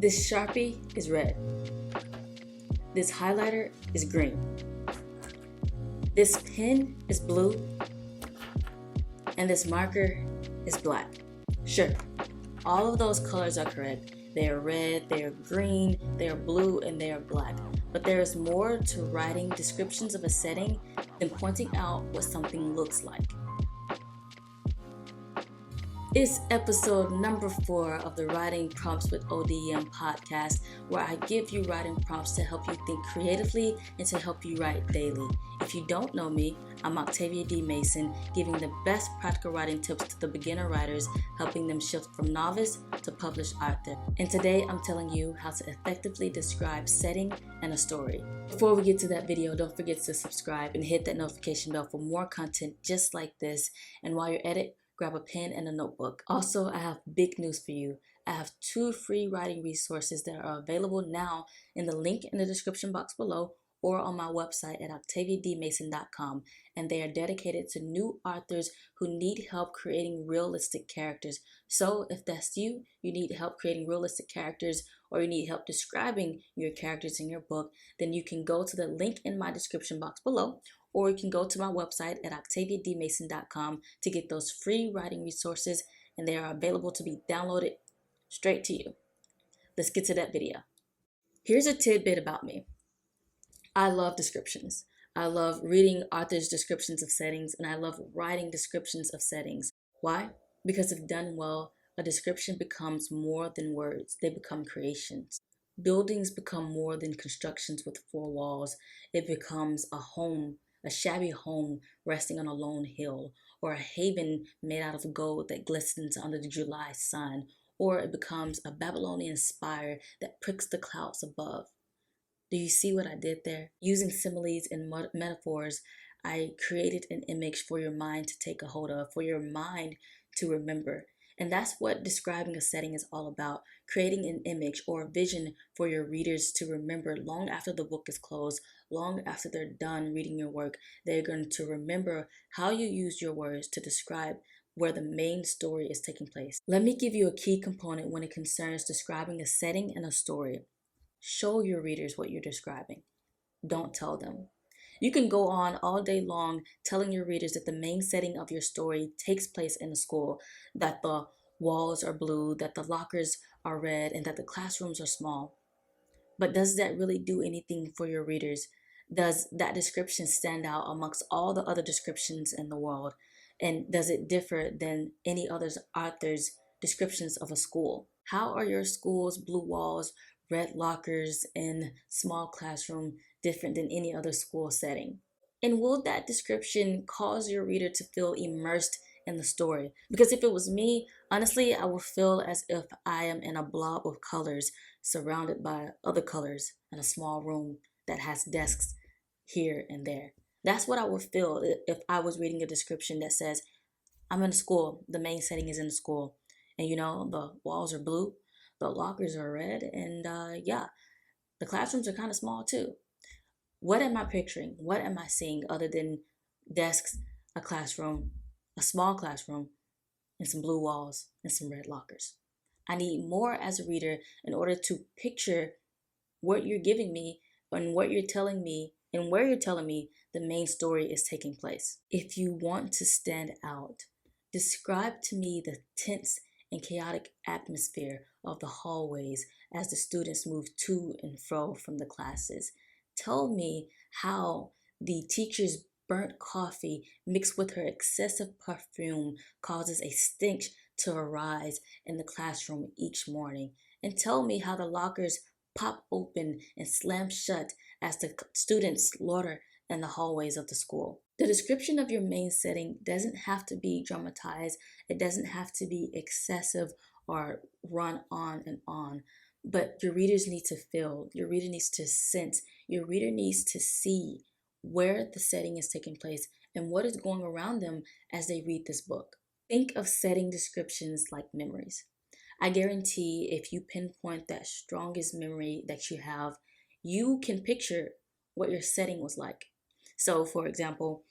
This Sharpie is red. This highlighter is green. This pen is blue. And this marker is black. Sure, all of those colors are correct. They are red, they are green, they are blue, and they are black. But there is more to writing descriptions of a setting than pointing out what something looks like. It's episode number 4 of the Writing Prompts with ODM podcast, where I give you writing prompts to help you think creatively and to help you write daily. If you don't know me, I'm Octavia D. Mason, giving the best practical writing tips to the beginner writers, helping them shift from novice to published author. And today I'm telling you how to effectively describe setting and a story. Before we get to that video, don't forget to subscribe and hit that notification bell for more content just like this. And while you're at it, grab a pen and a notebook. Also, I have big news for you. I have 2 free writing resources that are available now in the link in the description box below or on my website at octaviadmason.com, and they are dedicated to new authors who need help creating realistic characters. So if that's you, you need help creating realistic characters, or you need help describing your characters in your book, then you can go to the link in my description box below, or you can go to my website at octaviadmason.com to get those free writing resources, and they are available to be downloaded straight to you. Let's get to that video. Here's a tidbit about me. I love descriptions. I love reading authors' descriptions of settings, and I love writing descriptions of settings. Why? Because if done well, a description becomes more than words. They become creations. Buildings become more than constructions with 4 walls. It becomes a home, a shabby home resting on a lone hill, or a haven made out of gold that glistens under the July sun, or it becomes a Babylonian spire that pricks the clouds above. Do you see what I did there? Using similes and metaphors, I created an image for your mind to take a hold of, for your mind to remember. And that's what describing a setting is all about, creating an image or a vision for your readers to remember long after the book is closed, long after they're done reading your work. They're going to remember how you used your words to describe where the main story is taking place. Let me give you a key component when it concerns describing a setting and a story. Show your readers what you're describing. Don't tell them. You can go on all day long telling your readers that the main setting of your story takes place in a school, that the walls are blue, that the lockers are red, and that the classrooms are small. But does that really do anything for your readers? Does that description stand out amongst all the other descriptions in the world? And does it differ than any other author's descriptions of a school? How are your school's blue walls, red lockers, and small classroom different than any other school setting? And will that description cause your reader to feel immersed in the story? Because if it was me, honestly, I would feel as if I am in a blob of colors surrounded by other colors in a small room that has desks here and there. That's what I would feel if I was reading a description that says, I'm in a school, the main setting is in the school, and the walls are blue, the lockers are red, and the classrooms are kind of small too. What am I picturing? What am I seeing other than desks, a classroom, a small classroom, and some blue walls and some red lockers? I need more as a reader in order to picture what you're giving me and what you're telling me and where you're telling me the main story is taking place. If you want to stand out, describe to me the tense and chaotic atmosphere of the hallways as the students move to and fro from the classes. Tell me how the teacher's burnt coffee mixed with her excessive perfume causes a stench to arise in the classroom each morning. And tell me how the lockers pop open and slam shut as the students slaughter in the hallways of the school. The description of your main setting doesn't have to be dramatized. It doesn't have to be excessive or run on and on. But your readers need to feel, your reader needs to sense, your reader needs to see where the setting is taking place and what is going around them as they read this book. Think of setting descriptions like memories. I guarantee if you pinpoint that strongest memory that you have, you can picture what your setting was like. So, for example,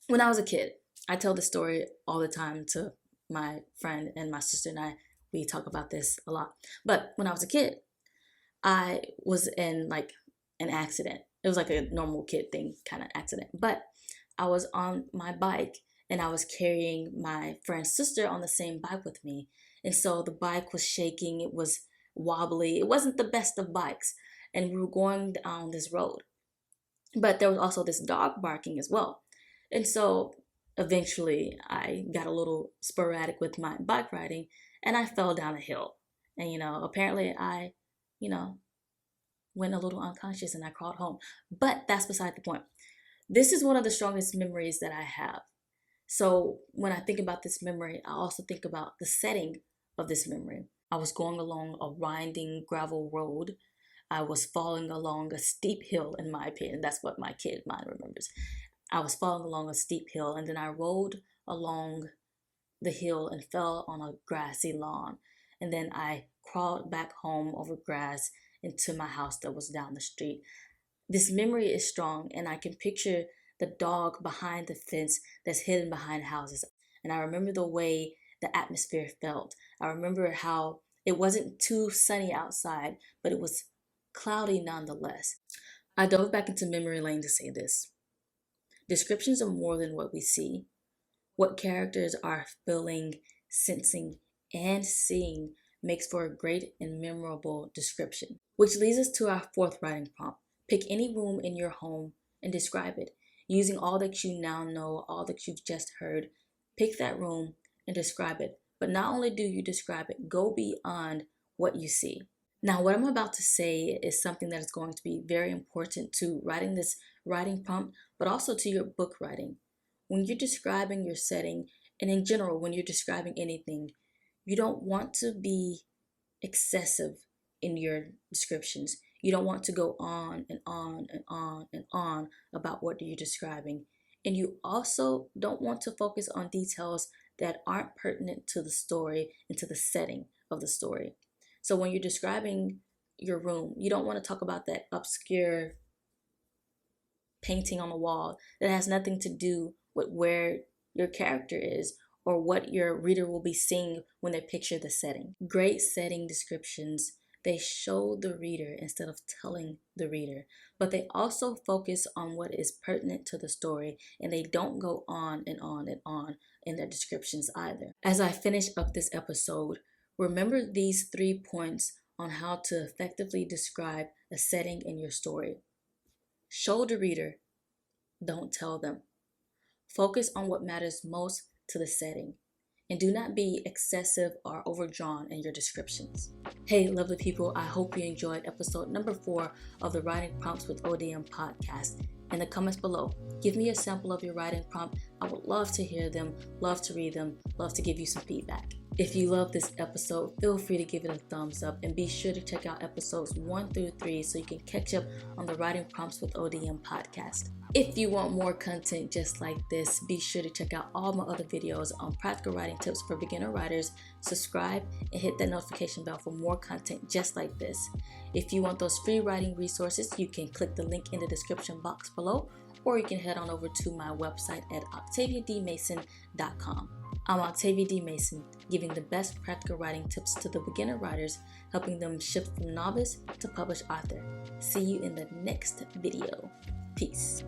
when I was a kid, I tell the story all the time to my friend and my sister and I. We talk about this a lot. But when I was a kid, I was in like an accident. It was like a normal kid thing kind of accident. But I was on my bike and I was carrying my friend's sister on the same bike with me. And so the bike was shaking, it was wobbly. It wasn't the best of bikes. And we were going down this road. But there was also this dog barking as well. And so eventually I got a little sporadic with my bike riding and I fell down a hill. And apparently I, you know, went a little unconscious and I crawled home. But that's beside the point. This is one of the strongest memories that I have. So when I think about this memory, I also think about the setting of this memory. I was going along a winding gravel road. I was falling along a steep hill, in my opinion. That's what my kid mind remembers. I was falling along a steep hill, and then I rolled along the hill and fell on a grassy lawn. And then I crawled back home over grass into my house that was down the street. This memory is strong, and I can picture the dog behind the fence that's hidden behind houses. And I remember the way the atmosphere felt. I remember how it wasn't too sunny outside, but it was cloudy nonetheless. I dove back into memory lane to say this. Descriptions are more than what we see. What characters are feeling, sensing, and seeing makes for a great and memorable description. Which leads us to our fourth writing prompt. Pick any room in your home and describe it. Using all that you now know, all that you've just heard, pick that room and describe it. But not only do you describe it, go beyond what you see. Now, what I'm about to say is something that is going to be very important to writing this writing prompt, but also to your book writing. When you're describing your setting, and in general, when you're describing anything, you don't want to be excessive in your descriptions. You don't want to go on and on and on and on about what you're describing. And you also don't want to focus on details that aren't pertinent to the story and to the setting of the story. So when you're describing your room, you don't want to talk about that obscure painting on the wall that has nothing to do with where your character is or what your reader will be seeing when they picture the setting. Great setting descriptions, they show the reader instead of telling the reader, but they also focus on what is pertinent to the story, and they don't go on and on and on in their descriptions either. As I finish up this episode, remember these 3 points on how to effectively describe a setting in your story. Show the reader, don't tell them. Focus on what matters most to the setting, and do not be excessive or overdrawn in your descriptions. Hey, lovely people, I hope you enjoyed episode number 4 of the Writing Prompts with ODM podcast. In the comments below, give me a sample of your writing prompt. I would love to hear them, love to read them, love to give you some feedback. If you love this episode, feel free to give it a thumbs up and be sure to check out episodes 1 through 3 so you can catch up on the Writing Prompts with ODM podcast. If you want more content just like this, be sure to check out all my other videos on practical writing tips for beginner writers. Subscribe and hit that notification bell for more content just like this. If you want those free writing resources, you can click the link in the description box below, or you can head on over to my website at octaviadmason.com. I'm Octavia D. Mason, giving the best practical writing tips to the beginner writers, helping them shift from novice to published author. See you in the next video. Peace.